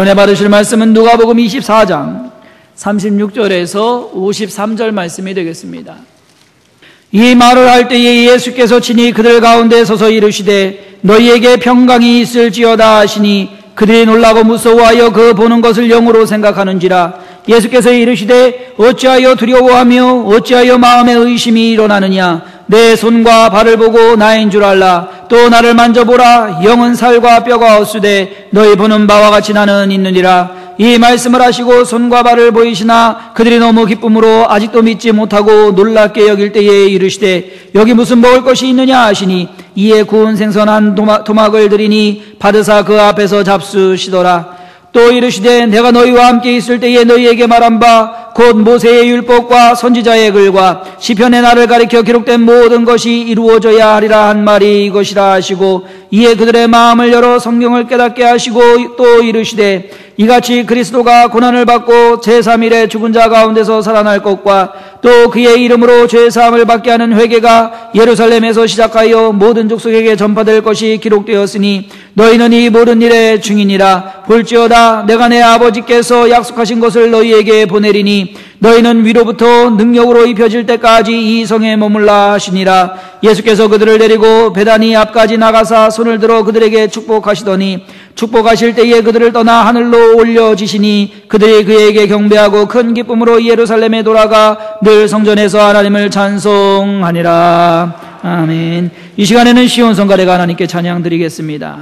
은혜 받으실 말씀은 누가복음 24장 36절에서 53절 말씀이 되겠습니다. 이 말을 할 때에 예수께서 친히 그들 가운데 서서 이르시되 너희에게 평강이 있을지어다 하시니 그들이 놀라고 무서워하여 그 보는 것을 영으로 생각하는지라. 예수께서 이르시되 어찌하여 두려워하며 어찌하여 마음에 의심이 일어나느냐. 내 손과 발을 보고 나인 줄 알라. 또 나를 만져보라. 영은 살과 뼈가 없으되 너희 보는 바와 같이 나는 있느니라. 이 말씀을 하시고 손과 발을 보이시나 그들이 너무 기쁨으로 아직도 믿지 못하고 놀랍게 여길 때에 이르시되 여기 무슨 먹을 것이 있느냐 하시니 이에 구운 생선 한 토막을 드리니 받으사 그 앞에서 잡수시더라. 또 이르시되 내가 너희와 함께 있을 때에 너희에게 말한 바 곧 모세의 율법과 선지자의 글과 시편의 나를 가리켜 기록된 모든 것이 이루어져야 하리라 한 말이 이것이라 하시고 이에 그들의 마음을 열어 성경을 깨닫게 하시고 또 이르시되 이같이 그리스도가 고난을 받고 제3일에 죽은 자 가운데서 살아날 것과 또 그의 이름으로 죄사함을 받게 하는 회개가 예루살렘에서 시작하여 모든 족속에게 전파될 것이 기록되었으니 너희는 이 모든 일의 증인이라. 볼지어다 내가 내 아버지께서 약속하신 것을 너희에게 보내리니 너희는 위로부터 능력으로 입혀질 때까지 이 성에 머물라 하시니라. 예수께서 그들을 데리고 베다니 앞까지 나가사 손을 들어 그들에게 축복하시더니 축복하실 때에 그들을 떠나 하늘로 올려지시니 그들이 그에게 경배하고 큰 기쁨으로 예루살렘에 돌아가 늘 성전에서 하나님을 찬송하니라. 아멘. 이 시간에는 시온 성가대가 하나님께 찬양 드리겠습니다.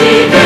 이곳이 그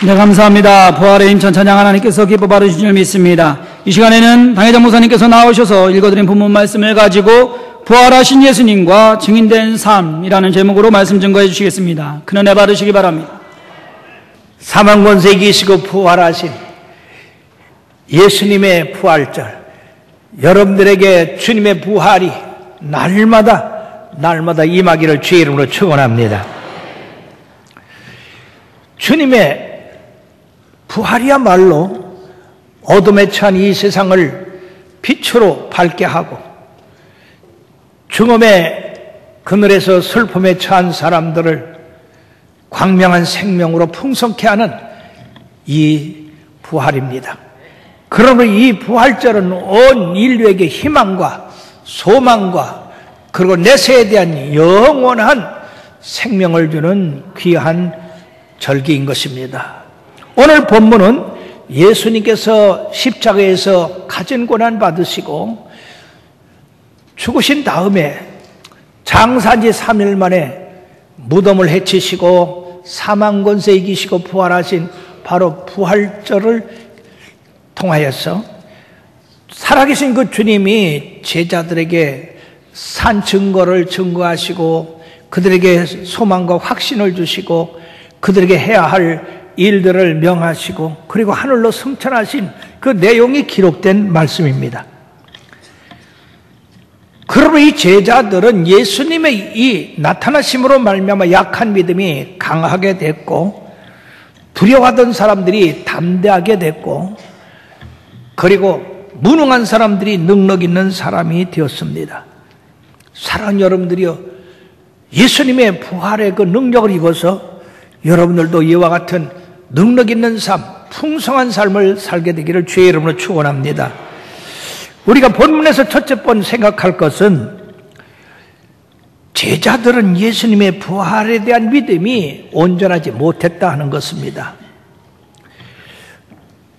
네, 감사합니다. 부활의 힘 찬양 하나님께서 기뻐 받으신 줄 믿습니다. 이 시간에는 당회장 목사님께서 나오셔서 읽어드린 본문 말씀을 가지고 부활하신 예수님과 증인된 삶이라는 제목으로 말씀 증거해 주시겠습니다. 큰 은혜 받으시기 바랍니다. 사망 권세 이기시고 부활하신 예수님의 부활절, 여러분들에게 주님의 부활이 날마다 임하기를 주의 이름으로 축원합니다. 주님의 부활이야말로 어둠에 처한 이 세상을 빛으로 밝게 하고 죽음의 그늘에서 슬픔에 처한 사람들을 광명한 생명으로 풍성케 하는 이 부활입니다. 그러므로 이 부활절은 온 인류에게 희망과 소망과 그리고 내세에 대한 영원한 생명을 주는 귀한 절기인 것입니다. 오늘 본문은 예수님께서 십자가에서 가진 고난 받으시고 죽으신 다음에 장사지 3일 만에 무덤을 해치시고 사망 권세 이기시고 부활하신 바로 부활절을 통하여서 살아계신 그 주님이 제자들에게 산 증거를 증거하시고 그들에게 소망과 확신을 주시고 그들에게 해야 할 일들을 명하시고 그리고 하늘로 승천하신 그 내용이 기록된 말씀입니다. 그러므로 이 제자들은 예수님의 이 나타나심으로 말미암아 약한 믿음이 강하게 됐고 두려워하던 사람들이 담대하게 됐고 그리고 무능한 사람들이 능력 있는 사람이 되었습니다. 사랑하는 여러분들이요, 예수님의 부활의 그 능력을 입어서 여러분들도 이와 같은 능력 있는 삶, 풍성한 삶을 살게 되기를 주의 이름으로 축원합니다. 우리가 본문에서 첫째 번 생각할 것은 제자들은 예수님의 부활에 대한 믿음이 온전하지 못했다 하는 것입니다.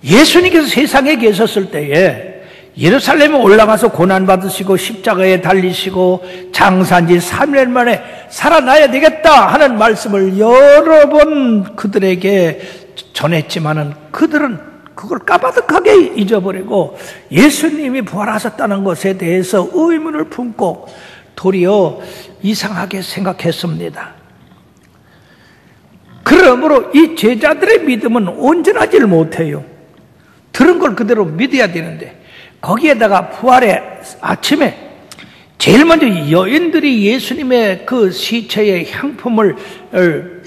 예수님께서 세상에 계셨을 때에 예루살렘에 올라가서 고난받으시고 십자가에 달리시고 장사한 지 3일 만에 살아나야 되겠다 하는 말씀을 여러 번 그들에게 전했지만은 그들은 그걸 까마득하게 잊어버리고 예수님이 부활하셨다는 것에 대해서 의문을 품고 도리어 이상하게 생각했습니다. 그러므로 이 제자들의 믿음은 온전하지를 못해요. 들은 걸 그대로 믿어야 되는데 거기에다가 부활의 아침에 제일 먼저 여인들이 예수님의 그 시체의 향품을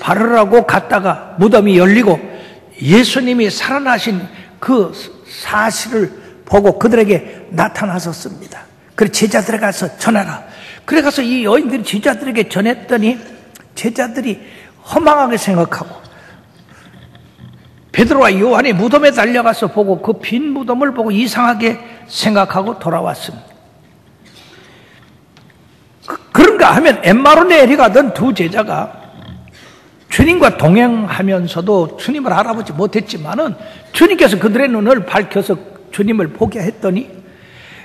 바르라고 갔다가 무덤이 열리고 예수님이 살아나신 그 사실을 보고 그들에게 나타나셨습니다. 그래서 제자들에 가서 전하라. 그래 가서 이 여인들이 제자들에게 전했더니 제자들이 허망하게 생각하고 베드로와 요한이 무덤에 달려가서 보고 그 빈 무덤을 보고 이상하게 생각하고 돌아왔습니다. 그런가 하면 엠마오 내려가던 두 제자가 주님과 동행하면서도 주님을 알아보지 못했지만은 주님께서 그들의 눈을 밝혀서 주님을 보게 했더니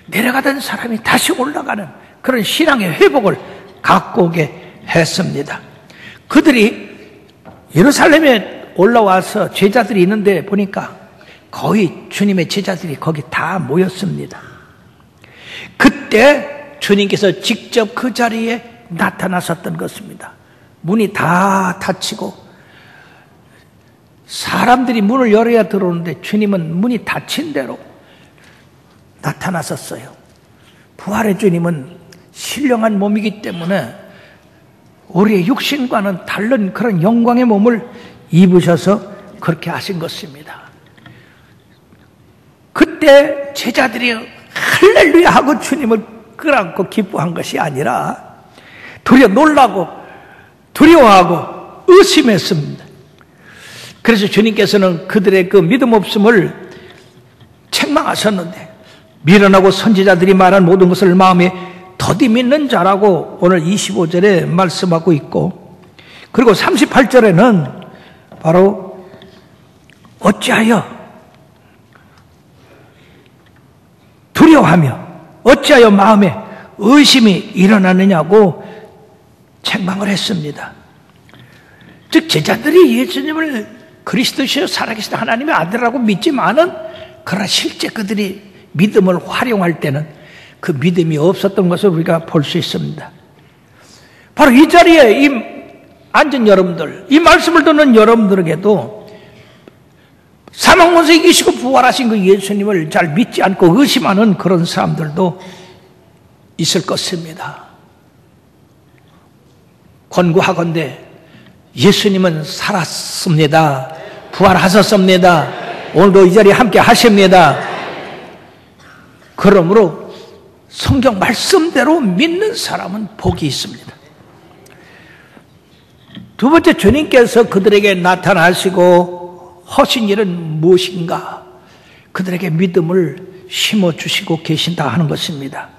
내려가던 사람이 다시 올라가는 그런 신앙의 회복을 갖고 오게 했습니다. 그들이 예루살렘에 올라와서 제자들이 있는데 보니까 거의 주님의 제자들이 거기 다 모였습니다. 그때 주님께서 직접 그 자리에 나타나셨던 것입니다. 문이 다 닫히고 사람들이 문을 열어야 들어오는데 주님은 문이 닫힌 대로 나타나셨어요. 부활의 주님은 신령한 몸이기 때문에 우리의 육신과는 다른 그런 영광의 몸을 입으셔서 그렇게 하신 것입니다. 그때 제자들이 할렐루야 하고 주님을 끌어안고 기뻐한 것이 아니라 도리어 놀라고 두려워하고 의심했습니다. 그래서 주님께서는 그들의 그 믿음 없음을 책망하셨는데 미련하고 선지자들이 말한 모든 것을 마음에 더디 믿는 자라고 오늘 25절에 말씀하고 있고 그리고 38절에는 바로 어찌하여 두려워하며 어찌하여 마음에 의심이 일어나느냐고 책망을 했습니다. 즉 제자들이 예수님을 그리스도시요 살아계신 하나님의 아들이라고 믿지만은 그러나 실제 그들이 믿음을 활용할 때는 그 믿음이 없었던 것을 우리가 볼 수 있습니다. 바로 이 자리에 앉은 여러분들, 이 말씀을 듣는 여러분들에게도 사망권에서 이기시고 부활하신 그 예수님을 잘 믿지 않고 의심하는 그런 사람들도 있을 것입니다. 권고하건대 예수님은 살았습니다. 부활하셨습니다. 오늘도 이 자리에 함께 하십니다. 그러므로 성경 말씀대로 믿는 사람은 복이 있습니다. 두 번째, 주님께서 그들에게 나타나시고 하신 일은 무엇인가? 그들에게 믿음을 심어주시고 계신다 하는 것입니다.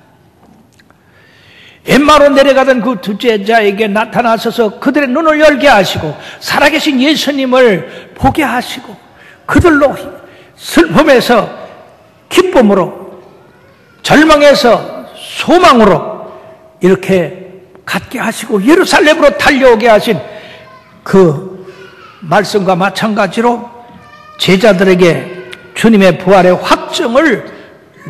엠마로 내려가던 그 두 제자에게 나타나셔서 그들의 눈을 열게 하시고 살아계신 예수님을 보게 하시고 그들로 슬픔에서 기쁨으로, 절망에서 소망으로 이렇게 갖게 하시고 예루살렘으로 달려오게 하신 그 말씀과 마찬가지로 제자들에게 주님의 부활의 확증을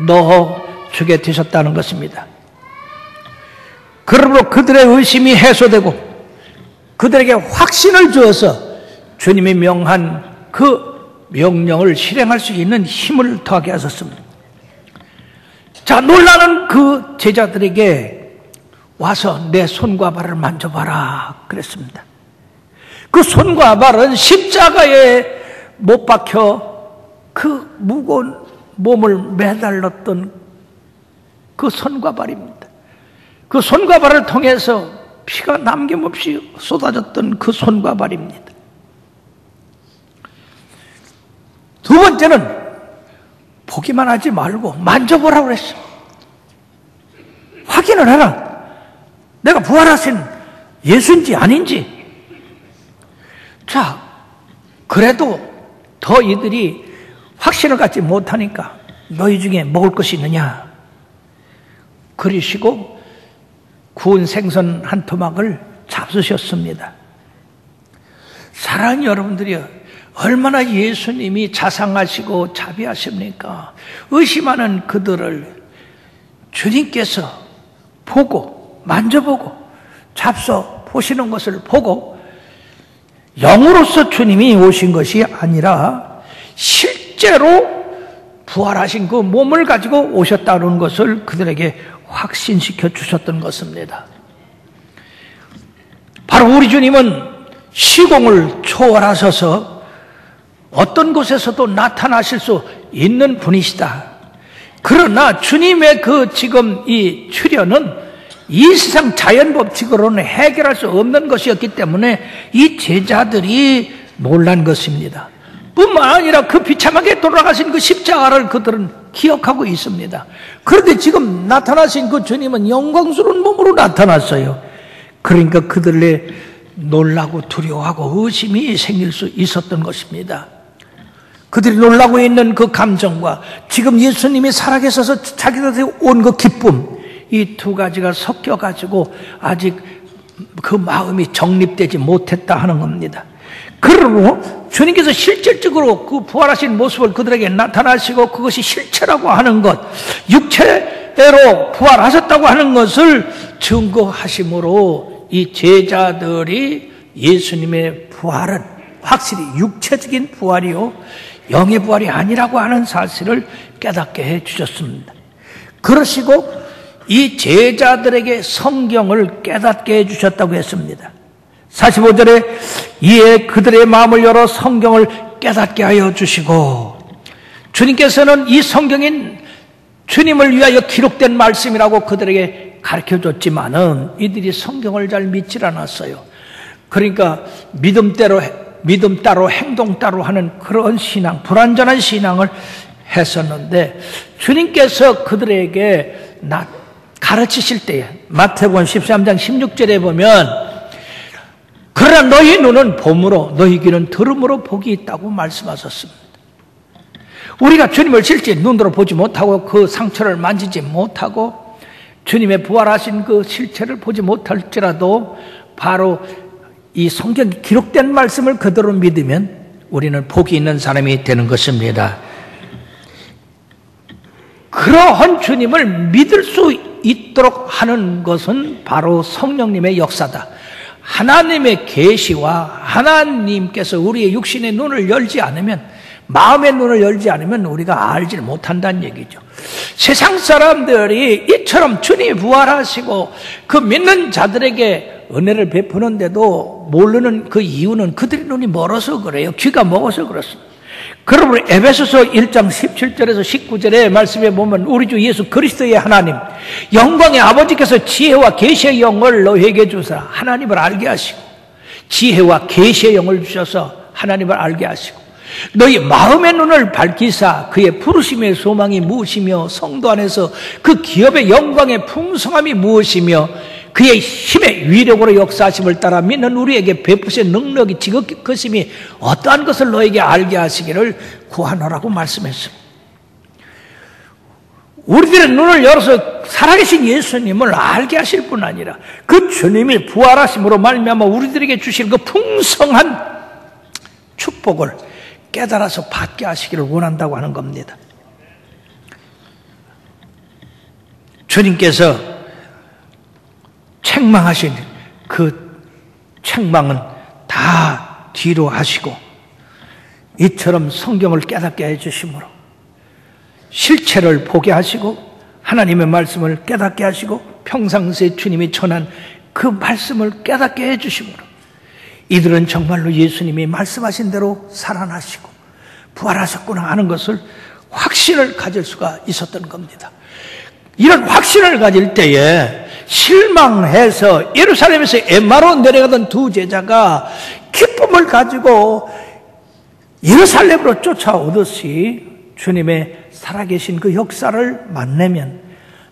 넣어주게 되셨다는 것입니다. 그러므로 그들의 의심이 해소되고 그들에게 확신을 주어서 주님이 명한 그 명령을 실행할 수 있는 힘을 더하게 하셨습니다. 자, 놀라는 그 제자들에게 와서 내 손과 발을 만져봐라 그랬습니다. 그 손과 발은 십자가에 못 박혀 그 무거운 몸을 매달렸던 그 손과 발입니다. 그 손과 발을 통해서 피가 남김없이 쏟아졌던 그 손과 발입니다. 두 번째는 보기만 하지 말고 만져보라고 그랬어. 확인을 해라. 내가 부활하신 예수인지 아닌지. 자, 그래도 더 이들이 확신을 갖지 못하니까 너희 중에 먹을 것이 있느냐? 그러시고 구운 생선 한 토막을 잡수셨습니다. 사랑하는 여러분들이 얼마나 예수님이 자상하시고 자비하십니까? 의심하는 그들을 주님께서 보고 만져보고 잡숴 보시는 것을 보고 영으로서 주님이 오신 것이 아니라 실제로 부활하신 그 몸을 가지고 오셨다는 것을 그들에게 확신시켜 주셨던 것입니다. 바로 우리 주님은 시공을 초월하셔서 어떤 곳에서도 나타나실 수 있는 분이시다. 그러나 주님의 그 지금 이 출현은 이 세상 자연 법칙으로는 해결할 수 없는 것이었기 때문에 이 제자들이 놀란 것입니다. 뿐만 아니라 그 비참하게 돌아가신 그 십자가를 그들은 기억하고 있습니다. 그런데 지금 나타나신 그 주님은 영광스러운 몸으로 나타났어요. 그러니까 그들의 놀라고 두려워하고 의심이 생길 수 있었던 것입니다. 그들이 놀라고 있는 그 감정과 지금 예수님이 살아계셔서 자기들한테 온 그 기쁨, 이 두 가지가 섞여가지고 아직 그 마음이 정립되지 못했다 하는 겁니다. 그러므로 주님께서 실질적으로 그 부활하신 모습을 그들에게 나타나시고 그것이 실체라고 하는 것, 육체대로 부활하셨다고 하는 것을 증거하심으로 이 제자들이 예수님의 부활은 확실히 육체적인 부활이요 영의 부활이 아니라고 하는 사실을 깨닫게 해 주셨습니다. 그러시고 이 제자들에게 성경을 깨닫게 해 주셨다고 했습니다. 45절에 이에 그들의 마음을 열어 성경을 깨닫게 하여 주시고, 주님께서는 이 성경인 주님을 위하여 기록된 말씀이라고 그들에게 가르쳐 줬지만은 이들이 성경을 잘 믿질 않았어요. 그러니까 믿음 따로 행동 따로 하는 그런 신앙, 불완전한 신앙을 했었는데 주님께서 그들에게 가르치실 때에 마태복음 13장 16절에 보면 그러나 너희 눈은 봄으로 너희 귀는 들음으로 복이 있다고 말씀하셨습니다. 우리가 주님을 실제 눈으로 보지 못하고 그 상처를 만지지 못하고 주님의 부활하신 그 실체를 보지 못할지라도 바로 이 성경에 기록된 말씀을 그대로 믿으면 우리는 복이 있는 사람이 되는 것입니다. 그러한 주님을 믿을 수 있도록 하는 것은 바로 성령님의 역사다. 하나님의 계시와 하나님께서 우리의 육신의 눈을 열지 않으면, 마음의 눈을 열지 않으면 우리가 알지 못한다는 얘기죠. 세상 사람들이 이처럼 주님이 부활하시고 그 믿는 자들에게 은혜를 베푸는데도 모르는 그 이유는 그들의 눈이 멀어서 그래요. 귀가 먹어서 그렇습니다. 그러므로 에베소서 1장 17절에서 19절의 말씀에 보면 우리 주 예수 그리스도의 하나님, 영광의 아버지께서 지혜와 계시의 영을 너희에게 주사 하나님을 알게 하시고, 지혜와 계시의 영을 주셔서 하나님을 알게 하시고, 너희 마음의 눈을 밝히사 그의 부르심의 소망이 무엇이며 성도 안에서 그 기업의 영광의 풍성함이 무엇이며 그의 힘의 위력으로 역사하심을 따라 믿는 우리에게 베푸신 능력이 지극히 크심이 어떠한 것을 너에게 알게 하시기를 구하노라고 말씀했습니다. 우리들의 눈을 열어서 살아계신 예수님을 알게 하실 뿐 아니라 그 주님이 부활하심으로 말미암아 우리들에게 주실 그 풍성한 축복을 깨달아서 받게 하시기를 원한다고 하는 겁니다. 주님께서 책망하신 그 책망은 다 뒤로 하시고 이처럼 성경을 깨닫게 해주심으로 실체를 보게 하시고 하나님의 말씀을 깨닫게 하시고 평상시에 주님이 전한 그 말씀을 깨닫게 해주심으로 이들은 정말로 예수님이 말씀하신 대로 살아나시고 부활하셨구나 하는 것을 확신을 가질 수가 있었던 겁니다. 이런 확신을 가질 때에 실망해서 예루살렘에서 엠마로 내려가던 두 제자가 기쁨을 가지고 예루살렘으로 쫓아오듯이 주님의 살아계신 그 역사를 만나면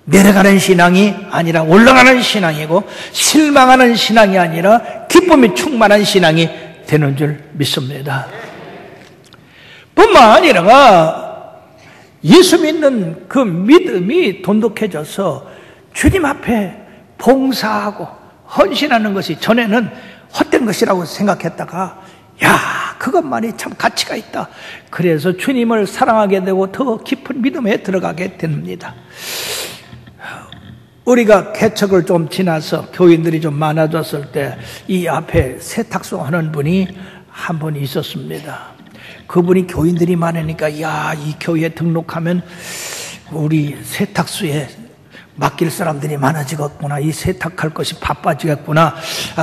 내려가는 신앙이 아니라 올라가는 신앙이고 실망하는 신앙이 아니라 기쁨이 충만한 신앙이 되는 줄 믿습니다. 뿐만 아니라 예수 믿는 그 믿음이 돈독해져서 주님 앞에 봉사하고 헌신하는 것이 전에는 헛된 것이라고 생각했다가 야, 그것만이 참 가치가 있다. 그래서 주님을 사랑하게 되고 더 깊은 믿음에 들어가게 됩니다. 우리가 개척을 좀 지나서 교인들이 좀 많아졌을 때 이 앞에 세탁소 하는 분이 한 분 있었습니다. 그분이 교인들이 많으니까 야, 이 교회에 등록하면 우리 세탁소에 맡길 사람들이 많아지겠구나, 이 세탁할 것이 바빠지겠구나,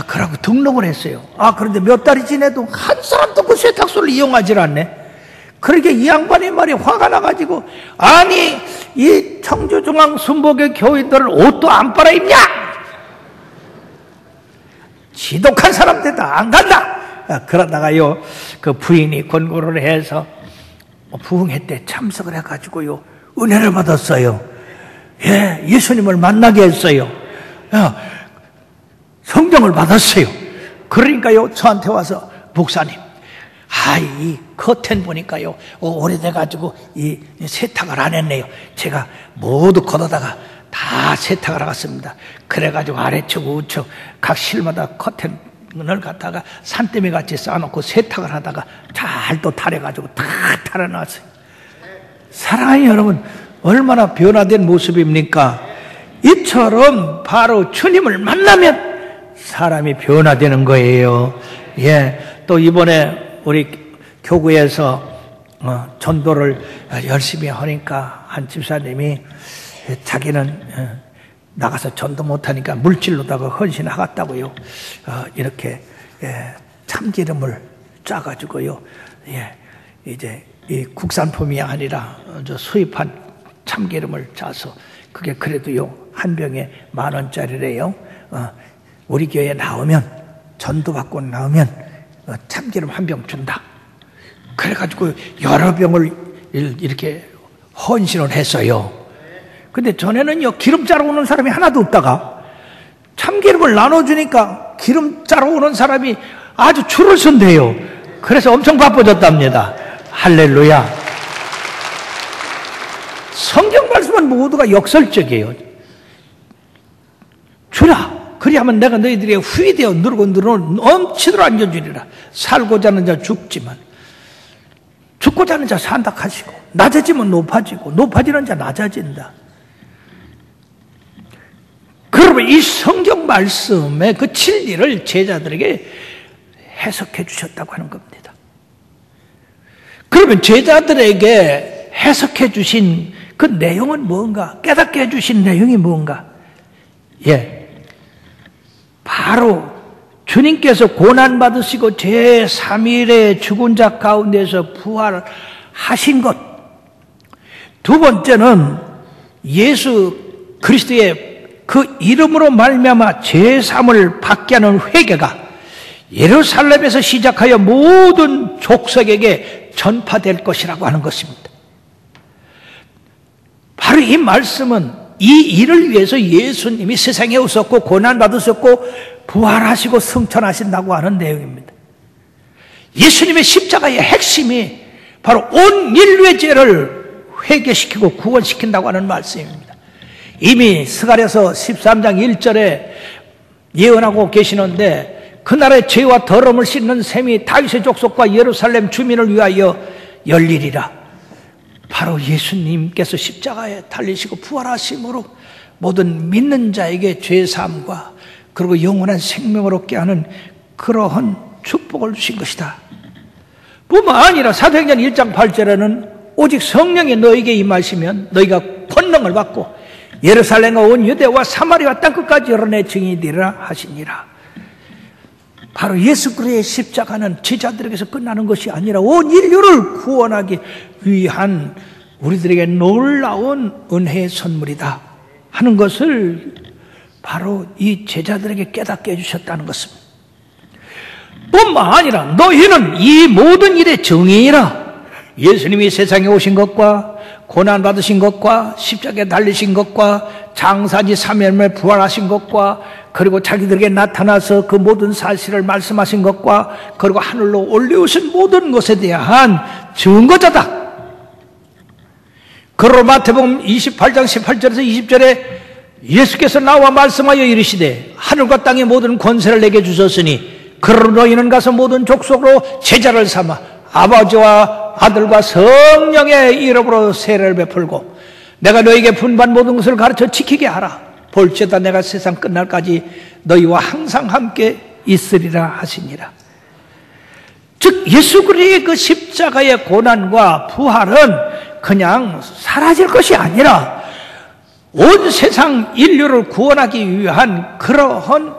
그러고 등록을 했어요. 그런데 몇 달이 지내도 한 사람도 그 세탁소를 이용하지 않네. 그러니까 이 양반이 말이 화가 나가지고 아니 이 청주중앙 순복의 교인들은 옷도 안 빨아입냐? 지독한 사람들다 안 간다. 그러다가요 그 부인이 권고를 해서 부흥회 때 참석을 해가지고요 은혜를 받았어요. 예, 예수님을 만나게 했어요. 성경을 받았어요. 그러니까요 저한테 와서 목사님, 이 커튼 보니까요 오래돼가지고 이 세탁을 안 했네요. 제가 모두 걷어다가 다 세탁을 하겠습니다. 그래가지고 아래쪽 우측 각 실마다 커튼을 갖다가 산더미 같이 쌓아놓고 세탁을 하다가 잘 또 타려가지고 다 탈아놨어요. 사랑하는 여러분, 얼마나 변화된 모습입니까? 이처럼 바로 주님을 만나면 사람이 변화되는 거예요. 예, 또 이번에 우리 교구에서 전도를 열심히 하니까 한 집사님이 자기는 나가서 전도 못하니까 물질로다가 헌신하겠다고요. 이렇게 참기름을 짜가지고요. 이제 이 국산품이 아니라 수입한 참기름을 짜서 그게 그래도요 한 병에 10,000원짜리래요. 우리 교회에 나오면 전도받고 나오면 참기름 한 병 준다. 그래가지고 여러 병을 이렇게 헌신을 했어요. 근데 전에는요 기름 짜러 오는 사람이 하나도 없다가 참기름을 나눠주니까 기름 짜러 오는 사람이 아주 줄을 선대요. 그래서 엄청 바빠졌답니다. 할렐루야. 성경 말씀은 모두가 역설적이에요. 주라, 그리하면 내가 너희들에게 후히 되어 누르고 넘치도록 안겨주리라. 살고자 하는 자 죽지만 죽고자 하는 자 산다 하시고 낮아지면 높아지고 높아지는 자 낮아진다. 그러면 이 성경 말씀의 그 진리를 제자들에게 해석해 주셨다고 하는 겁니다. 그러면 제자들에게 해석해 주신 그 내용은 뭔가? 깨닫게 해주신 내용이 뭔가? 바로 주님께서 고난받으시고 제3일에 죽은 자 가운데서 부활하신 것. 두 번째는 예수 그리스도의 그 이름으로 말미암아 제3을 받게 하는 회개가 예루살렘에서 시작하여 모든 족속에게 전파될 것이라고 하는 것입니다. 바로 이 말씀은 이 일을 위해서 예수님이 세상에 오셨고 고난받으셨고 부활하시고 승천하신다고 하는 내용입니다. 예수님의 십자가의 핵심이 바로 온 인류의 죄를 회개시키고 구원시킨다고 하는 말씀입니다. 이미 스가랴서 13장 1절에 예언하고 계시는데 그 나라의 죄와 더러움을 씻는 셈이 다윗의 족속과 예루살렘 주민을 위하여 열리리라. 바로 예수님께서 십자가에 달리시고 부활하심으로 모든 믿는 자에게 죄사함과 그리고 영원한 생명을 얻게 하는 그러한 축복을 주신 것이다. 뿐만 아니라 사도행전 1장 8절에는 오직 성령이 너에게 임하시면 너희가 권능을 받고 예루살렘과 온 유대와 사마리아 땅끝까지 여러 내 증인이 되리라 하시니라. 바로 예수 그리스도의 십자가는 제자들에게서 끝나는 것이 아니라 온 인류를 구원하기 위한 우리들에게 놀라운 은혜의 선물이다 하는 것을 바로 이 제자들에게 깨닫게 해주셨다는 것입니다. 뿐만 아니라 너희는 이 모든 일의 증인이라. 예수님이 세상에 오신 것과 고난받으신 것과 십자가에 달리신 것과 장사지 3일 만에 부활하신 것과 그리고 자기들에게 나타나서 그 모든 사실을 말씀하신 것과 그리고 하늘로 올려오신 모든 것에 대한 증거자다. 그러므로 마태복음 28장 18절에서 20절에 예수께서 나와 말씀하여 이르시되 하늘과 땅의 모든 권세를 내게 주셨으니 그러므로 너희는 가서 모든 족속으로 제자를 삼아 아버지와 아들과 성령의 이름으로 세례를 베풀고 내가 너에게 분반 모든 것을 가르쳐 지키게 하라. 볼지어다 내가 세상 끝날까지 너희와 항상 함께 있으리라 하시니라. 즉 예수 그리스도의 그 십자가의 고난과 부활은 그냥 사라질 것이 아니라 온 세상 인류를 구원하기 위한 그러한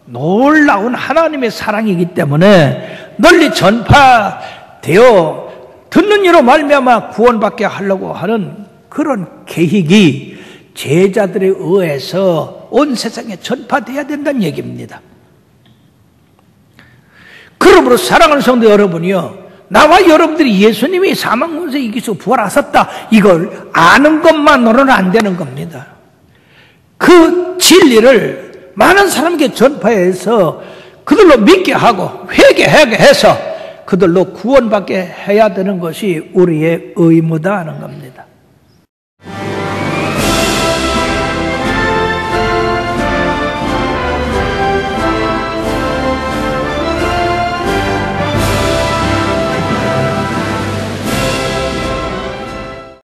놀라운 하나님의 사랑이기 때문에 널리 전파되어 듣는 이로 말미암아 구원받게 하려고 하는 그런 계획이 제자들에 의해서 온 세상에 전파되어야 된다는 얘기입니다. 그러므로 사랑하는 성도 여러분이요, 나와 여러분들이 예수님이 사망문세 이기시고 부활하셨다 이걸 아는 것만으로는 안 되는 겁니다. 그 진리를 많은 사람에게 전파해서 그들로 믿게 하고 회개하게 해서 그들로 구원받게 해야 되는 것이 우리의 의무다 하는 겁니다.